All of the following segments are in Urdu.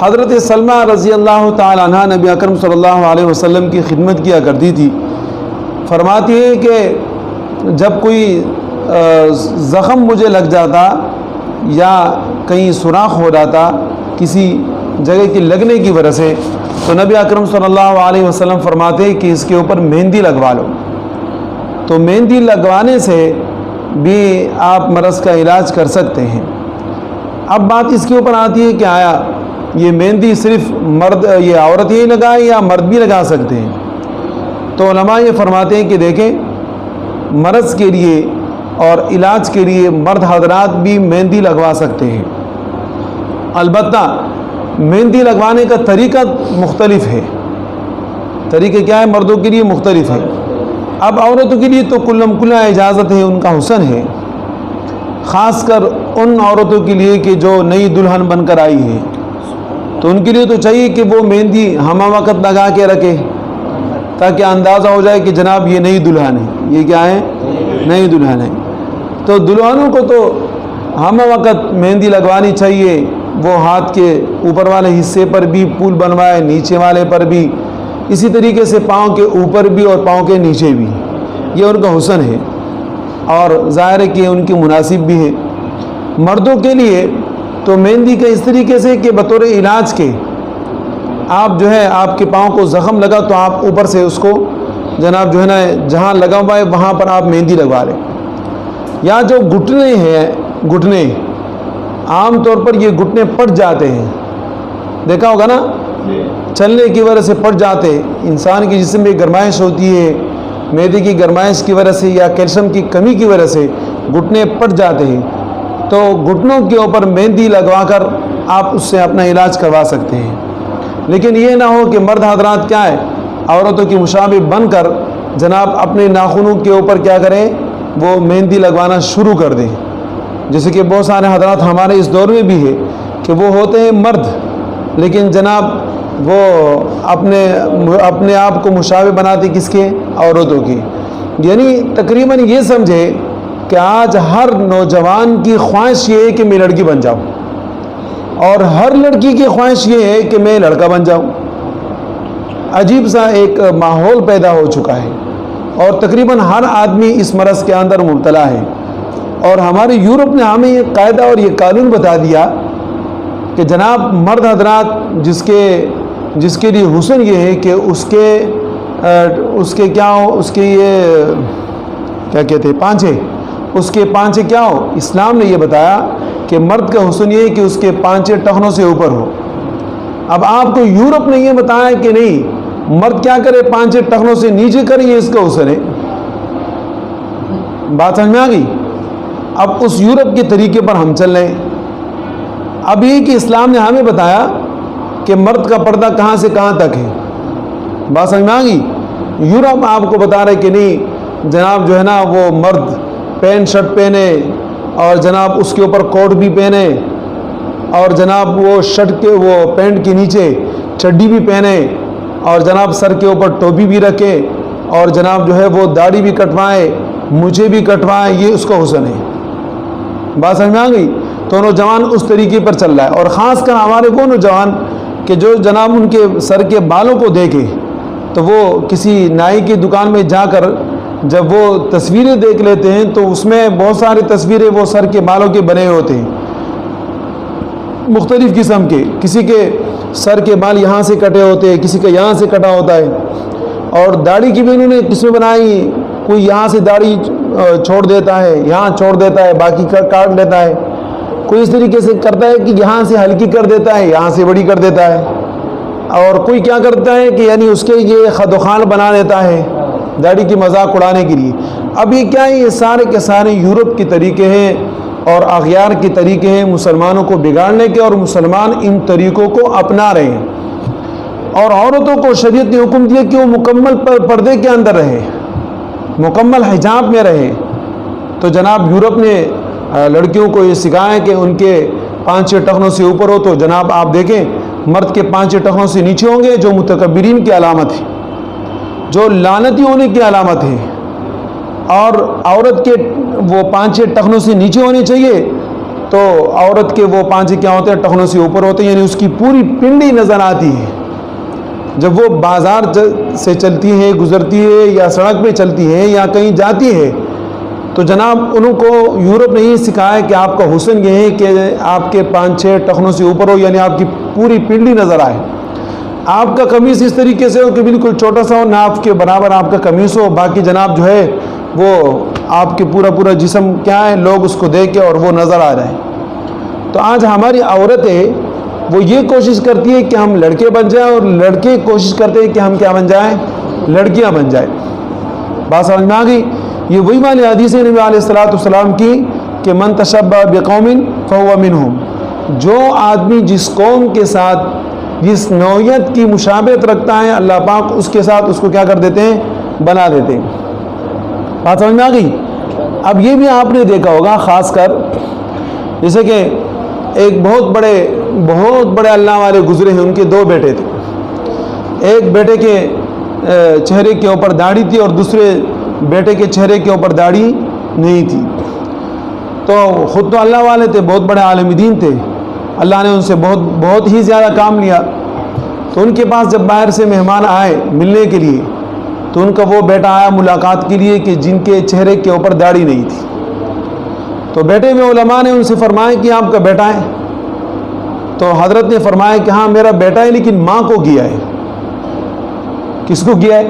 حضرت سلمہ رضی اللہ تعالی عنہ نبی اکرم صلی اللہ علیہ وسلم کی خدمت کیا کرتی تھی. فرماتی ہے کہ جب کوئی زخم مجھے لگ جاتا یا کہیں سوراخ ہو جاتا کسی جگہ کی لگنے کی وجہ سے, تو نبی اکرم صلی اللہ علیہ وسلم فرماتے کہ اس کے اوپر مہندی لگوا لو. تو مہندی لگوانے سے بھی آپ مرض کا علاج کر سکتے ہیں. اب بات اس کے اوپر آتی ہے کہ آیا یہ مہندی صرف یہ عورت ہی لگائے یا مرد بھی لگا سکتے ہیں؟ تو علماء یہ فرماتے ہیں کہ دیکھیں, مرض کے لیے اور علاج کے لیے مرد حضرات بھی مہندی لگوا سکتے ہیں. البتہ مہندی لگوانے کا طریقہ مختلف ہے. طریقہ کیا ہے؟ مردوں کے لیے مختلف ہے. اب عورتوں کے لیے تو کلم کلا اجازت ہے, ان کا حسن ہے, خاص کر ان عورتوں کے لیے کہ جو نئی دلہن بن کر آئی ہے, تو ان کے لیے تو چاہیے کہ وہ مہندی ہمہ وقت لگا کے رکھے تاکہ اندازہ ہو جائے کہ جناب یہ نئی دلہن ہے. یہ کیا ہے؟ نئی دلہن ہے. تو دلہنوں کو تو ہمہ وقت مہندی لگوانی چاہیے. وہ ہاتھ کے اوپر والے حصے پر بھی پھول بنوائے, نیچے والے پر بھی, اسی طریقے سے پاؤں کے اوپر بھی اور پاؤں کے نیچے بھی. یہ ان کا حسن ہے اور ظاہر ہے کہ ان کی مناسب بھی ہے. مردوں کے لیے تو مہندی کا اس طریقے سے کہ بطور علاج کے آپ جو ہے آپ کے پاؤں کو زخم لگا تو آپ اوپر سے اس کو جناب جو ہے نا جہاں لگا ہوا ہے وہاں پر آپ مہندی لگوا لیں. یا جو گھٹنے ہیں, گھٹنے عام طور پر یہ گھٹنے پٹ جاتے ہیں, دیکھا ہوگا نا, چلنے کی وجہ سے پٹ جاتے. انسان کے جسم میں گرمائش ہوتی ہے, معدے کی گرمائش کی وجہ سے یا کیلشیم کی کمی کی وجہ سے گھٹنے پٹ جاتے ہیں. تو گھٹنوں کے اوپر مہندی لگوا کر آپ اس سے اپنا علاج کروا سکتے ہیں. لیکن یہ نہ ہو کہ مرد حضرات کیا ہے عورتوں کی مشابہ بن کر جناب اپنے ناخنوں کے اوپر کیا کریں, وہ مہندی لگوانا شروع کر دیں. جیسے کہ بہت سارے حضرات ہمارے اس دور میں بھی ہے کہ وہ ہوتے ہیں مرد, لیکن جناب وہ اپنے آپ کو مشابہ بناتے کس کے؟ عورتوں کی. یعنی تقریباً یہ سمجھے کہ آج ہر نوجوان کی خواہش یہ ہے کہ میں لڑکی بن جاؤں, اور ہر لڑکی کی خواہش یہ ہے کہ میں لڑکا بن جاؤں. عجیب سا ایک ماحول پیدا ہو چکا ہے اور تقریباً ہر آدمی اس مرض کے اندر مبتلا ہے. اور ہمارے یورپ نے ہمیں یہ قاعدہ اور یہ قانون بتا دیا کہ جناب مرد حضرات جس کے لیے حسن یہ ہے کہ اس کے یہ کیا کہتے ہیں پانچے, اس کے پانچے کیا ہو. اسلام نے یہ بتایا کہ مرد کا حسن یہ ہے کہ اس کے پانچے ٹخنوں سے اوپر ہو. اب آپ کو یورپ نے یہ بتایا کہ نہیں, مرد کیا کرے پانچے ٹخنوں سے نیچے کرے, یہ اس کا حسن ہے. بات سمجھ میں آ گئی؟ اب اس یورپ کے طریقے پر ہم چل رہے ہیں. اب یہ کہ اسلام نے ہمیں بتایا کہ مرد کا پردہ کہاں سے کہاں تک ہے. بات سمجھ میں آ گئی؟ یورپ آپ کو بتا رہے کہ نہیں جناب جو ہے نا وہ مرد پینٹ شرٹ پہنے اور جناب اس کے اوپر کوٹ بھی پہنے اور جناب وہ شرٹ کے وہ پینٹ کے نیچے چڈی بھی پہنے اور جناب سر کے اوپر ٹوپی بھی رکھے اور جناب جو ہے وہ داڑھی بھی کٹوائے, مجھے بھی کٹوائے. یہ اس کا حسن ہے. بات سمجھ میں آ گئی؟ تو نوجوان اس طریقے پر چل رہا ہے. اور خاص کر ہمارے وہ نوجوان کہ جو جناب ان کے سر کے بالوں کو دیکھے تو وہ کسی نائی کی دکان میں جا کر جب وہ تصویریں دیکھ لیتے ہیں تو اس میں بہت ساری تصویریں وہ سر کے بالوں کے بنے ہوتے ہیں مختلف قسم کے. کسی کے سر کے بال یہاں سے کٹے ہوتے ہیں, کسی کا یہاں سے کٹا ہوتا ہے, اور داڑھی کی بھی انہوں نے قسمیں بنائی. کوئی یہاں سے داڑھی چھوڑ دیتا ہے, یہاں چھوڑ دیتا ہے, باقی کاٹ لیتا ہے. کوئی اس طریقے سے کرتا ہے کہ یہاں سے ہلکی کر دیتا ہے, یہاں سے بڑی کر دیتا ہے. اور کوئی کیا کرتا ہے کہ یعنی اس کے یہ خد و خال بنا دیتا ہے داڑھی کی مذاق اڑانے کے لیے. اب یہ کیا ہے, یہ سارے کے سارے یورپ کے طریقے ہیں اور اغیار کے طریقے ہیں مسلمانوں کو بگاڑنے کے, اور مسلمان ان طریقوں کو اپنا رہے ہیں. اور عورتوں کو شریعت نے حکم دیا کہ وہ مکمل پردے کے اندر رہے, مکمل حجاب میں رہے. تو جناب یورپ نے لڑکیوں کو یہ سکھایا کہ ان کے پانچے ٹخنوں سے اوپر ہو. تو جناب آپ دیکھیں مرد کے پانچے ٹخنوں سے نیچے ہوں گے جو متکبرین کی علامت ہے, جو لعنتی ہونے کی علامت ہے. اور عورت کے وہ پانچے ٹخنوں سے نیچے ہونی چاہیے تو عورت کے وہ پانچے کیا ہوتے ہیں؟ ٹخنوں سے اوپر ہوتے ہیں، یعنی اس کی پوری پنڈی نظر آتی ہے جب وہ بازار سے چلتی ہے، گزرتی ہے، یا سڑک پہ چلتی ہے، یا کہیں جاتی ہے۔ تو جناب انہوں کو یورپ نے یہ سکھایا کہ آپ کا حسن یہ ہے کہ آپ کے 5-6 ٹخنوں سے اوپر ہو، یعنی آپ کی پوری پنڈلی نظر آئے۔ آپ کا قمیص اس طریقے سے ہو کہ بالکل چھوٹا سا ہو، ناف کے برابر آپ کا قمیص ہو، باقی جناب جو ہے وہ آپ کے پورا جسم کیا ہے، لوگ اس کو دیکھ کے اور وہ نظر آ رہے ہیں۔ تو آج ہماری عورتیں وہ یہ کوشش کرتی ہے کہ ہم لڑکے بن جائیں، اور لڑکے کوشش کرتے ہیں کہ ہم کیا بن جائیں؟ لڑکیاں بن جائیں۔ بات سمجھ میں آ گئی؟ یہ وہی والی حدیث ہے نبی علیہ السلام کی کہ من تشبہ بقوم فہو منہم، جو آدمی جس قوم کے ساتھ جس نوعیت کی مشابہت رکھتا ہے، اللہ پاک اس کے ساتھ اس کو کیا کر دیتے ہیں؟ بنا دیتے ہیں۔ بات سمجھ میں آ گئی؟ اب یہ بھی آپ نے دیکھا ہوگا، خاص کر جیسے کہ ایک بہت بڑے اللہ والے گزرے ہیں، ان کے 2 بیٹے تھے۔ ایک بیٹے کے چہرے کے اوپر داڑھی تھی اور دوسرے بیٹے کے چہرے کے اوپر داڑھی نہیں تھی۔ تو خود تو اللہ والے تھے، بہت بڑے عالم دین تھے، اللہ نے ان سے بہت ہی زیادہ کام لیا۔ تو ان کے پاس جب باہر سے مہمان آئے ملنے کے لیے، تو ان کا وہ بیٹا آیا ملاقات کے لیے کہ جن کے چہرے کے اوپر داڑھی نہیں تھی۔ تو بیٹے میں علماء نے ان سے فرمایا کہ آپ کا بیٹا ہے؟ تو حضرت نے فرمایا کہ ہاں میرا بیٹا ہے، لیکن ماں کو گیا ہے۔ کس کو گیا ہے؟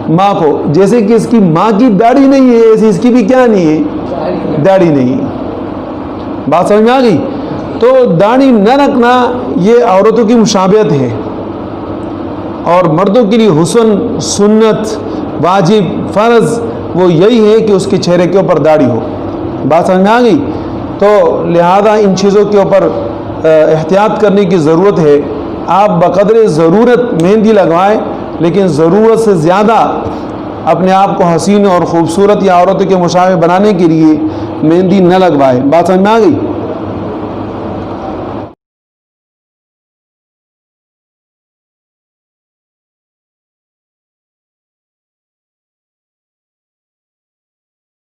ماں کو۔ جیسے کہ اس کی ماں کی داڑھی نہیں ہے، ایسے اس کی بھی کیا نہیں ہے؟ داڑھی نہیں ہے۔ بات سمجھ میں آ گئی؟ تو داڑھی نہ رکھنا یہ عورتوں کی مشابہت ہے، اور مردوں کے لیے حسن، سنت، واجب، فرض وہ یہی ہے کہ اس کے چہرے کے اوپر داڑھی ہو۔ بات سمجھ میں آ گئی؟ تو لہذا ان چیزوں کے اوپر احتیاط کرنے کی ضرورت ہے۔ آپ بقدر ضرورت مہندی لگوائیں، لیکن ضرورت سے زیادہ اپنے آپ کو حسین اور خوبصورت یا عورتوں کے مشابہ بنانے کے لیے مہندی نہ لگوائیں۔ بات سمجھ میں آ گئی؟